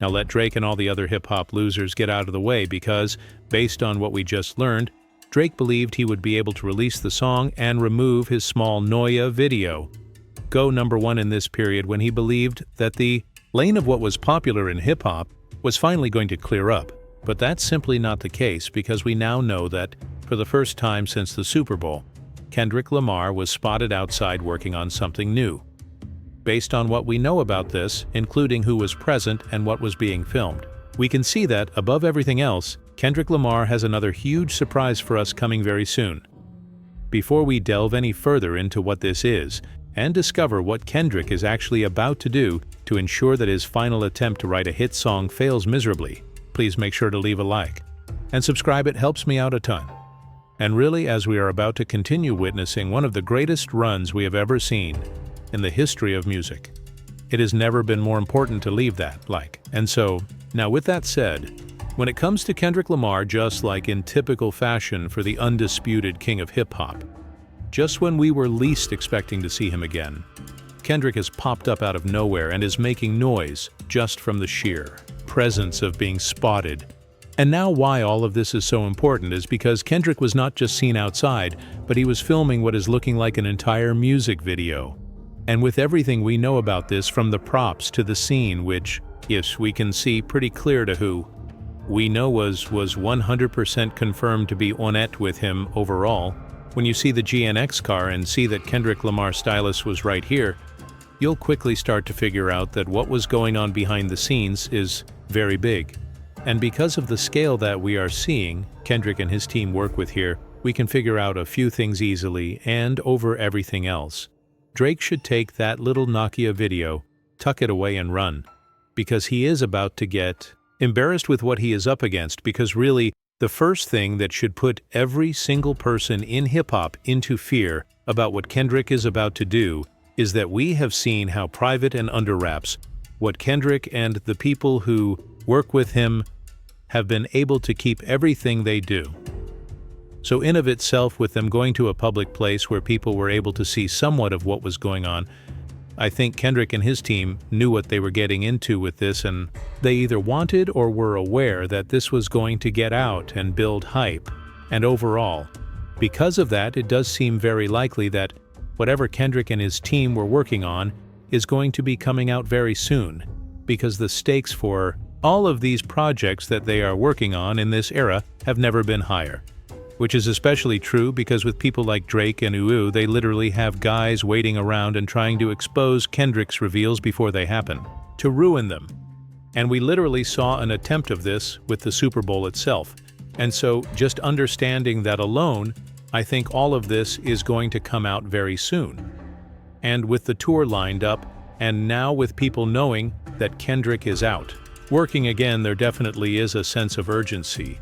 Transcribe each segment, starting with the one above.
Now let Drake and all the other hip-hop losers get out of the way because, based on what we just learned, Drake believed he would be able to release the song and remove his small Noia video. Go #1 in this period when he believed that the lane of what was popular in hip-hop was finally going to clear up. But that's simply not the case because we now know that, for the first time since the Super Bowl, Kendrick Lamar was spotted outside working on something new. Based on what we know about this, including who was present and what was being filmed, we can see that, above everything else, Kendrick Lamar has another huge surprise for us coming very soon. Before we delve any further into what this is, and discover what Kendrick is actually about to do to ensure that his final attempt to write a hit song fails miserably, please make sure to leave a like. And subscribe, it helps me out a ton. And really, as we are about to continue witnessing one of the greatest runs we have ever seen in the history of music, it has never been more important to leave that like. And so, now with that said, when it comes to Kendrick Lamar, just like in typical fashion for the undisputed king of hip-hop, just when we were least expecting to see him again, Kendrick has popped up out of nowhere and is making noise just from the sheer presence of being spotted. And now why all of this is so important is because Kendrick was not just seen outside, but he was filming what is looking like an entire music video. And with everything we know about this, from the props to the scene, which, yes, we can see pretty clear to who we know was 100% confirmed to be honnête with him overall, when you see the GNX car and see that Kendrick Lamar's stylist was right here, you'll quickly start to figure out that what was going on behind the scenes is very big. And because of the scale that we are seeing Kendrick and his team work with here, we can figure out a few things easily, and over everything else, Drake should take that little Nokia video, tuck it away and run, because he is about to get embarrassed with what he is up against, because really, the first thing that should put every single person in hip-hop into fear about what Kendrick is about to do is that we have seen how private and under wraps what Kendrick and the people who work with him have been able to keep everything they do. So in of itself, with them going to a public place where people were able to see somewhat of what was going on, I think Kendrick and his team knew what they were getting into with this, and they either wanted or were aware that this was going to get out and build hype. And overall, because of that, it does seem very likely that whatever Kendrick and his team were working on is going to be coming out very soon, because the stakes for all of these projects that they are working on in this era have never been higher. Which is especially true because with people like Drake and UU, they literally have guys waiting around and trying to expose Kendrick's reveals before they happen, to ruin them. And we literally saw an attempt of this with the Super Bowl itself. And so, just understanding that alone, I think all of this is going to come out very soon. And with the tour lined up, and now with people knowing that Kendrick is out, working again, there definitely is a sense of urgency.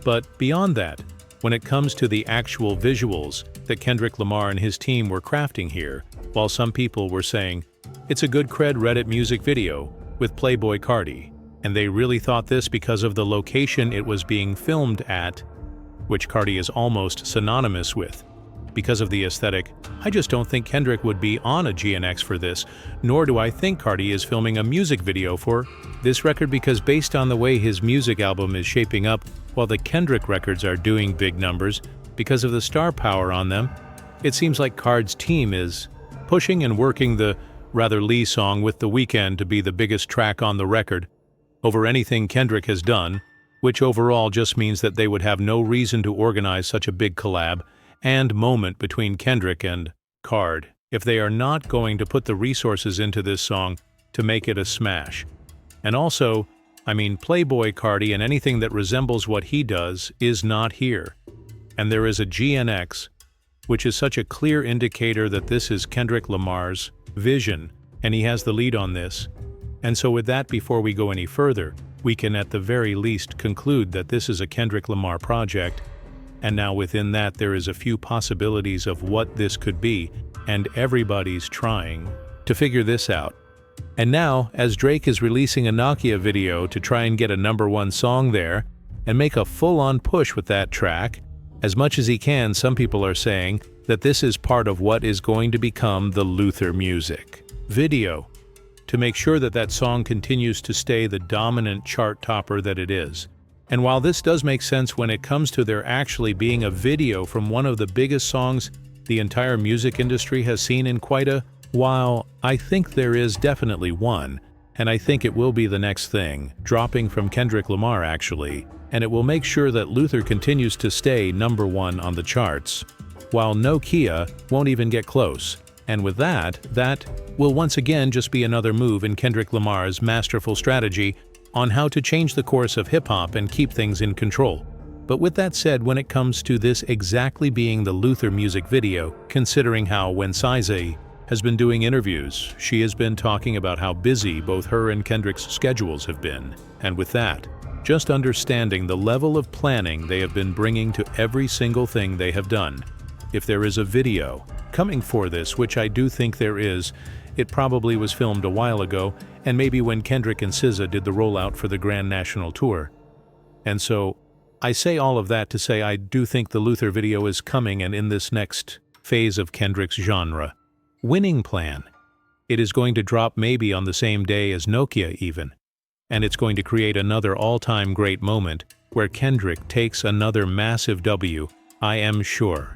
But beyond that, when it comes to the actual visuals that Kendrick Lamar and his team were crafting here, while some people were saying, it's a good cred Reddit music video with Playboy Cardi, and they really thought this because of the location it was being filmed at, which Cardi is almost synonymous with. Because of the aesthetic, I just don't think Kendrick would be on a GNX for this, nor do I think Cardi is filming a music video for this record, because based on the way his music album is shaping up, while the Kendrick records are doing big numbers because of the star power on them, it seems like Card's team is pushing and working the rather Lee song with The Weeknd to be the biggest track on the record over anything Kendrick has done, which overall just means that they would have no reason to organize such a big collab and moment between Kendrick and Card if they are not going to put the resources into this song to make it a smash. And also, I mean, Playboy Cardi and anything that resembles what he does is not here. And there is a GNX, which is such a clear indicator that this is Kendrick Lamar's vision, and he has the lead on this. And so with that, before we go any further, we can at the very least conclude that this is a Kendrick Lamar project. And now within that, there is a few possibilities of what this could be, and everybody's trying to figure this out. And now, as Drake is releasing a Nokia video to try and get a #1 song there, and make a full-on push with that track, as much as he can, some people are saying that this is part of what is going to become the Luther music video. to make sure that that song continues to stay the dominant chart topper that it is. And while this does make sense when it comes to there actually being a video from one of the biggest songs the entire music industry has seen in quite a while, I think there is definitely one, and I think it will be the next thing, dropping from Kendrick Lamar actually, and it will make sure that Luther continues to stay #1 on the charts, while Nokia won't even get close. And with that will once again just be another move in Kendrick Lamar's masterful strategy on how to change the course of hip-hop and keep things in control. But with that said, when it comes to this exactly being the Luther music video, considering how when SZA has been doing interviews, she has been talking about how busy both her and Kendrick's schedules have been. And with that, just understanding the level of planning they have been bringing to every single thing they have done. If there is a video coming for this, which I do think there is, it probably was filmed a while ago, and maybe when Kendrick and SZA did the rollout for the Grand National Tour. And so, I say all of that to say I do think the Luther video is coming and in this next phase of Kendrick's genre. Winning plan. It is going to drop maybe on the same day as Nokia even, and it's going to create another all-time great moment where Kendrick takes another massive W, I am sure.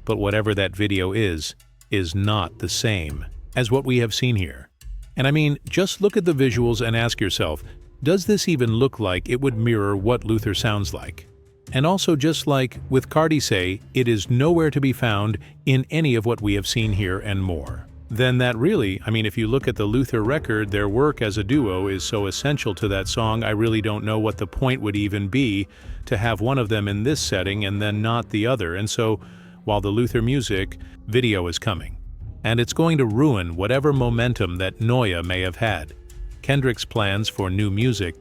But whatever that video is not the same as what we have seen here. And I mean, just look at the visuals and ask yourself, does this even look like it would mirror what Luther sounds like? And also, just like with Cardi Say, it is nowhere to be found in any of what we have seen here and more. Then that really, I mean, if you look at the Luther record, their work as a duo is so essential to that song, I really don't know what the point would even be to have one of them in this setting and then not the other. And so, while the Luther music video is coming, and it's going to ruin whatever momentum that Noia may have had, Kendrick's plans for new music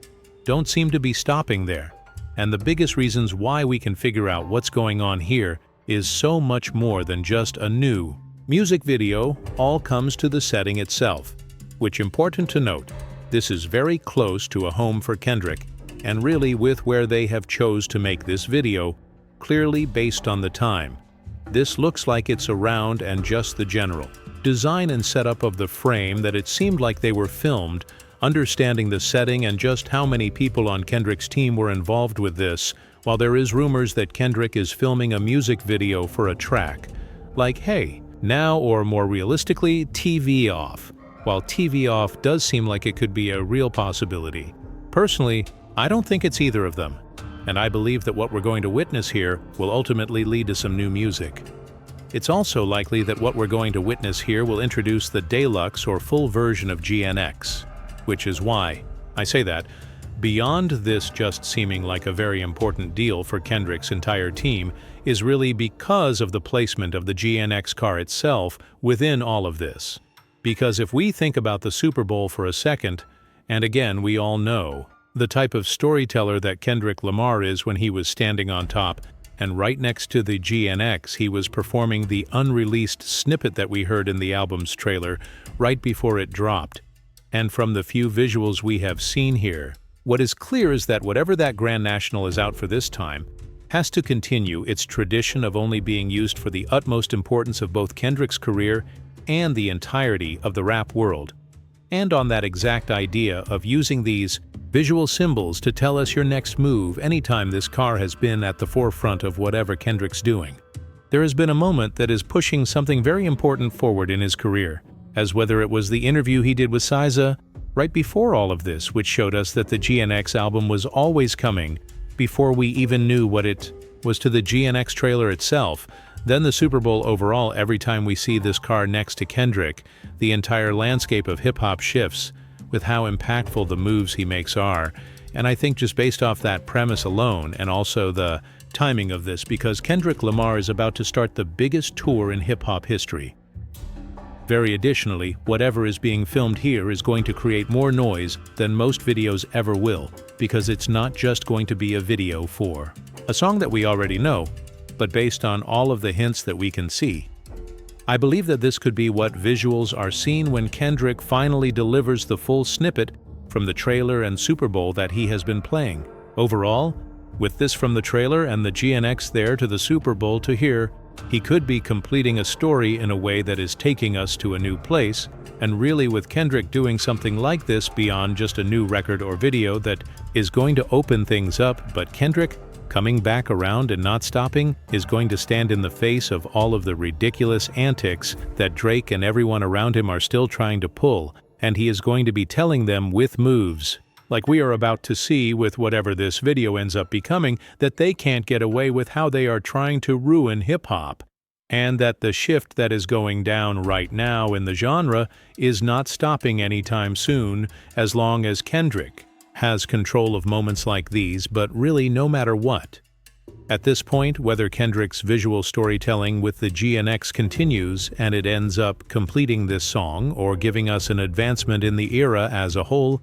don't seem to be stopping there. And the biggest reasons why we can figure out what's going on here is so much more than just a new music video. All comes to the setting itself, which, important to note, this is very close to a home for Kendrick, and really with where they have chose to make this video, clearly based on the time. This looks like it's around and just the general design and setup of the frame that it seemed like they were filmed, understanding the setting and just how many people on Kendrick's team were involved with this, while there is rumors that Kendrick is filming a music video for a track. Like, hey, now or more realistically, TV Off. While TV Off does seem like it could be a real possibility. Personally, I don't think it's either of them, and I believe that what we're going to witness here will ultimately lead to some new music. It's also likely that what we're going to witness here will introduce the deluxe or full version of GNX. Which is why I say that, beyond this just seeming like a very important deal for Kendrick's entire team, is really because of the placement of the GNX car itself within all of this. Because if we think about the Super Bowl for a second, and again we all know the type of storyteller that Kendrick Lamar is when he was standing on top, and right next to the GNX he was performing the unreleased snippet that we heard in the album's trailer right before it dropped. And from the few visuals we have seen here, what is clear is that whatever that Grand National is out for this time has to continue its tradition of only being used for the utmost importance of both Kendrick's career and the entirety of the rap world. And on that exact idea of using these visual symbols to tell us your next move anytime this car has been at the forefront of whatever Kendrick's doing. There has been a moment that is pushing something very important forward in his career, as whether it was the interview he did with SZA right before all of this, which showed us that the GNX album was always coming before we even knew what it was, to the GNX trailer itself, then the Super Bowl overall. Every time we see this car next to Kendrick, the entire landscape of hip-hop shifts with how impactful the moves he makes are. And I think just based off that premise alone, and also the timing of this, because Kendrick Lamar is about to start the biggest tour in hip-hop history. Very additionally, whatever is being filmed here is going to create more noise than most videos ever will, because it's not just going to be a video for a song that we already know, but based on all of the hints that we can see. I believe that this could be what visuals are seen when Kendrick finally delivers the full snippet from the trailer and Super Bowl that he has been playing. Overall, with this from the trailer and the GNX there to the Super Bowl to here, He could be completing a story in a way that is taking us to a new place, and really with Kendrick doing something like this beyond just a new record or video that is going to open things up, but Kendrick coming back around and not stopping is going to stand in the face of all of the ridiculous antics that Drake and everyone around him are still trying to pull, and he is going to be telling them with moves, like we are about to see with whatever this video ends up becoming, that they can't get away with how they are trying to ruin hip-hop, and that the shift that is going down right now in the genre is not stopping anytime soon as long as Kendrick has control of moments like these, but really no matter what. At this point, whether Kendrick's visual storytelling with the GNX continues and it ends up completing this song or giving us an advancement in the era as a whole,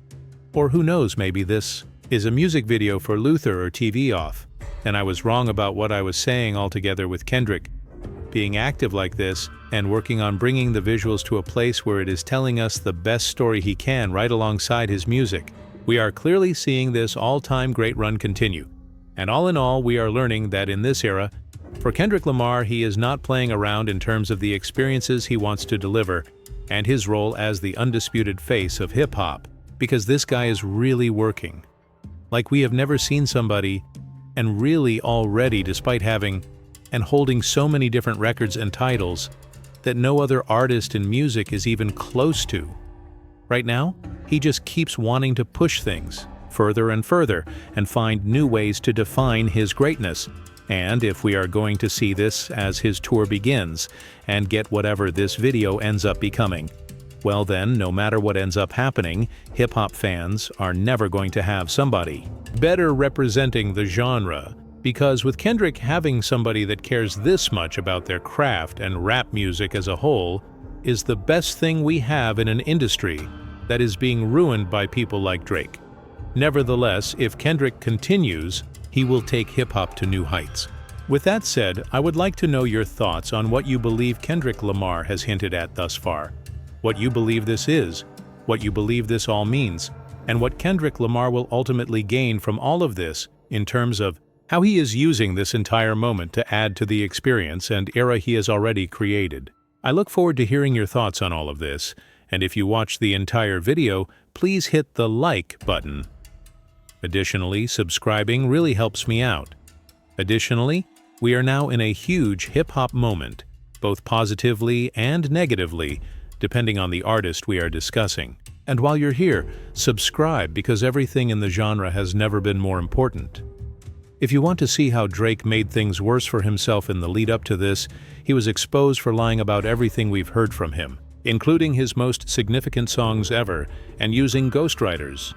or who knows, maybe this is a music video for Luther or TV Off, and I was wrong about what I was saying altogether with Kendrick being active like this and working on bringing the visuals to a place where it is telling us the best story he can right alongside his music. We are clearly seeing this all-time great run continue. And all in all, we are learning that in this era, for Kendrick Lamar, he is not playing around in terms of the experiences he wants to deliver and his role as the undisputed face of hip-hop, because this guy is really working. Like we have never seen somebody, and really already, despite having and holding so many different records and titles that no other artist in music is even close to. Right now, he just keeps wanting to push things further and further and find new ways to define his greatness. And if we are going to see this as his tour begins and get whatever this video ends up becoming, well then, no matter what ends up happening, hip-hop fans are never going to have somebody better representing the genre. Because with Kendrick having somebody that cares this much about their craft and rap music as a whole is the best thing we have in an industry that is being ruined by people like Drake. Nevertheless, if Kendrick continues, he will take hip-hop to new heights. With that said, I would like to know your thoughts on what you believe Kendrick Lamar has hinted at thus far, what you believe this is, what you believe this all means, and what Kendrick Lamar will ultimately gain from all of this in terms of how he is using this entire moment to add to the experience and era he has already created. I look forward to hearing your thoughts on all of this, and if you watch the entire video, please hit the like button. Additionally, subscribing really helps me out. Additionally, we are now in a huge hip-hop moment, both positively and negatively, depending on the artist we are discussing. And while you're here, subscribe because everything in the genre has never been more important. If you want to see how Drake made things worse for himself in the lead up to this, he was exposed for lying about everything we've heard from him, including his most significant songs ever, and using ghostwriters.